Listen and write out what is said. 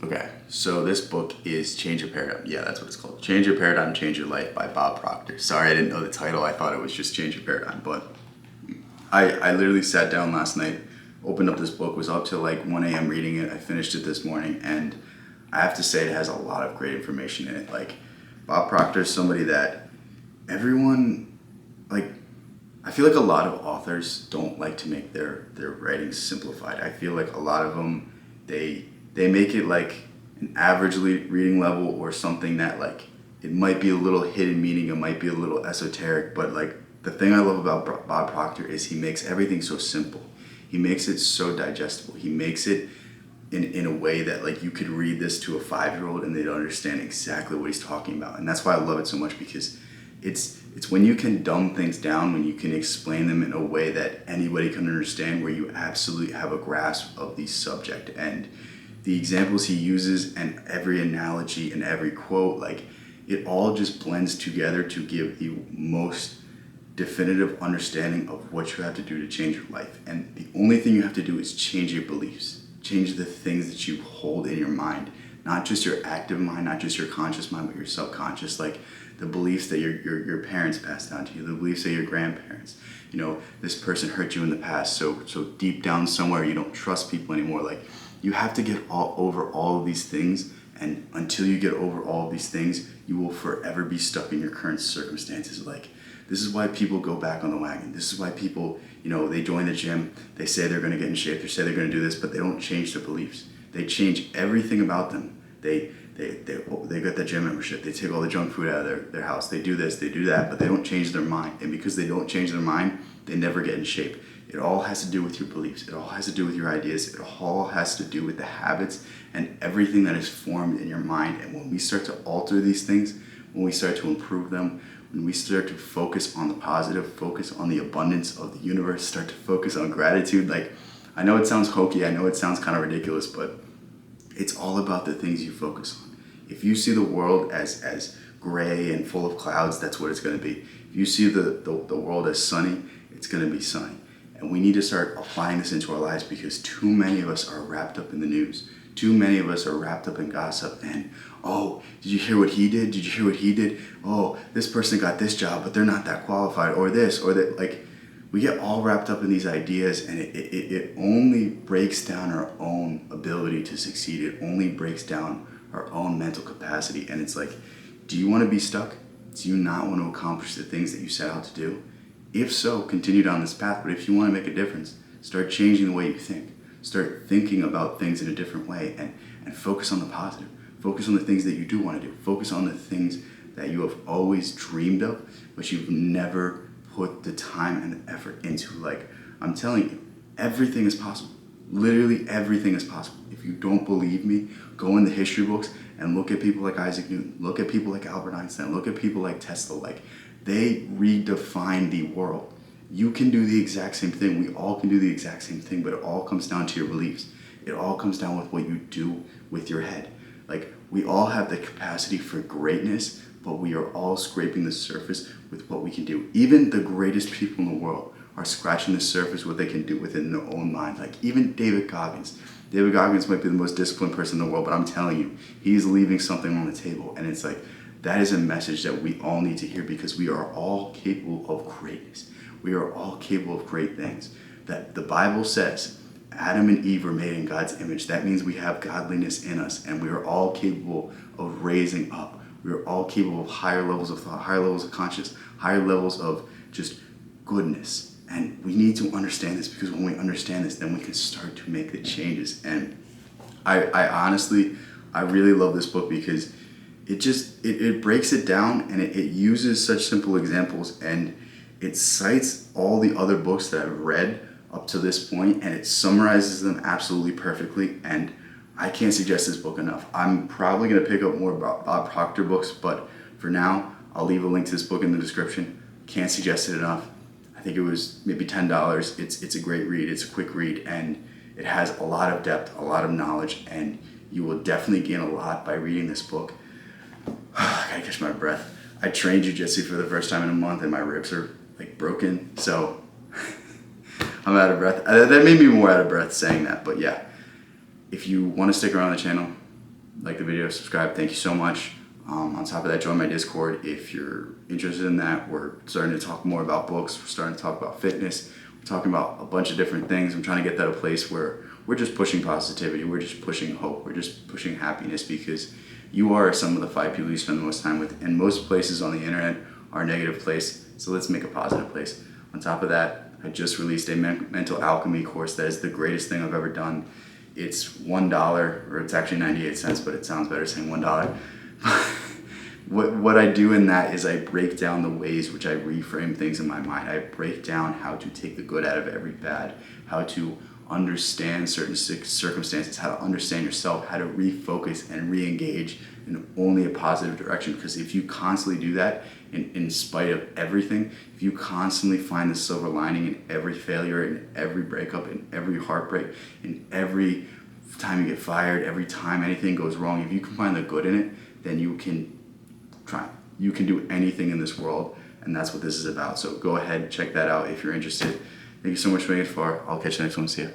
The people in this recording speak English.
Okay, so this book is Change Your Paradigm. Yeah, that's what it's called. Change Your Paradigm, Change Your Life by Bob Proctor. Sorry, I didn't know the title. I thought it was just Change Your Paradigm. But I literally sat down last night, opened up this book, was up till like 1 a.m. reading it. I finished it this morning, and I have to say it has a lot of great information in it. Like, Bob Proctor is somebody that everyone, like, I feel like a lot of authors don't like to make their writing simplified. I feel like a lot of them, they make it like an average reading level or something that like it might be a little hidden meaning, it might be a little esoteric, but like the thing I love about Bob Proctor is he makes everything so simple. He makes it so digestible. He makes it in a way that like you could read this to a 5-year-old and they'd understand exactly what he's talking about. And that's why I love it so much, because it's when you can dumb things down, when you can explain them in a way that anybody can understand, where you absolutely have a grasp of the subject. And the examples he uses and every analogy and every quote, like it all just blends together to give the most definitive understanding of what you have to do to change your life. And the only thing you have to do is change your beliefs, change the things that you hold in your mind, not just your active mind, not just your conscious mind, but your subconscious, like the beliefs that your parents passed down to you, the beliefs of your grandparents. You know, this person hurt you in the past, so deep down somewhere you don't trust people anymore. Like, you have to get over all of these things, and until you get over all of these things, you will forever be stuck in your current circumstances. Like, this is why people go back on the wagon. This is why people, you know, they join the gym, they say they're gonna get in shape, they say they're gonna do this, but they don't change their beliefs. They change everything about them. They get the gym membership, they take all the junk food out of their house, they do this, they do that, but they don't change their mind. And because they don't change their mind, they never get in shape. It all has to do with your beliefs. It all has to do with your ideas. It all has to do with the habits and everything that is formed in your mind. And when we start to alter these things, when we start to improve them, when we start to focus on the positive, focus on the abundance of the universe, start to focus on gratitude. Like, I know it sounds hokey, I know it sounds kind of ridiculous, but it's all about the things you focus on. If you see the world as gray and full of clouds, that's what it's going to be. If you see the world as sunny, it's going to be sunny. And we need to start applying this into our lives, because too many of us are wrapped up in the news. Too many of us are wrapped up in gossip and, oh, did you hear what he did? Did you hear what he did? Oh, this person got this job, but they're not that qualified, or this, or that. Like, we get all wrapped up in these ideas, and it only breaks down our own ability to succeed. It only breaks down our own mental capacity. And it's like, do you want to be stuck? Do you not want to accomplish the things that you set out to do? If so, continue down this path. But if you want to make a difference, start changing the way you think. Start thinking about things in a different way, and focus on the positive. Focus on the things that you do want to do. Focus on the things that you have always dreamed of, but you've never put the time and the effort into. Like, I'm telling you, everything is possible. Literally everything is possible. If you don't believe me, go in the history books and look at people like Isaac Newton. Look at people like Albert Einstein. Look at people like Tesla. Like, they redefined the world. You can do the exact same thing. We all can do the exact same thing, but it all comes down to your beliefs. It all comes down with what you do with your head. Like, we all have the capacity for greatness, but we are all scraping the surface with what we can do. Even the greatest people in the world are scratching the surface what they can do within their own mind. Like, even David Goggins. David Goggins might be the most disciplined person in the world, but I'm telling you, he's leaving something on the table. And it's like, that is a message that we all need to hear, because we are all capable of greatness. We are all capable of great things. That the Bible says Adam and Eve were made in God's image. That means we have godliness in us, and we are all capable of raising up. We are all capable of higher levels of thought, higher levels of conscience, higher levels of just goodness. And we need to understand this, because when we understand this, then we can start to make the changes. And I honestly, I really love this book, because it breaks it down, and it uses such simple examples, and it cites all the other books that I've read up to this point, and it summarizes them absolutely perfectly. And I can't suggest this book enough. I'm probably going to pick up more Bob Proctor books, but for now, I'll leave a link to this book in the description. Can't suggest it enough. I think it was maybe $10. It's a great read. It's a quick read, and it has a lot of depth, a lot of knowledge, and you will definitely gain a lot by reading this book. I gotta catch my breath. I trained jiu-jitsu for the first time in a month, and my ribs are like broken, so I'm out of breath. That made me more out of breath saying that, but yeah. If you want to stick around the channel, like the video, subscribe. Thank you so much. On top of that, join my Discord if you're interested in that. We're starting to talk more about books. We're starting to talk about fitness. We're talking about a bunch of different things. I'm trying to get that a place where we're just pushing positivity. We're just pushing hope. We're just pushing happiness, because you are some of the 5 people you spend the most time with. And most places on the internet are a negative place. So let's make a positive place. On top of that, I just released a mental alchemy course that is the greatest thing I've ever done. It's $1, or it's actually 98 cents, but it sounds better saying $1. What I do in that is I break down the ways which I reframe things in my mind. I break down how to take the good out of every bad, how to understand certain circumstances, how to understand yourself, how to refocus and re-engage in only a positive direction. Because if you constantly do that, in spite of everything, if you constantly find the silver lining in every failure, in every breakup, in every heartbreak, in every time you get fired, every time anything goes wrong, if you can find the good in it, then you can do anything in this world. And that's what this is about. So go ahead, check that out if you're interested. Thank you so much for making it far. I'll catch you next one. See ya.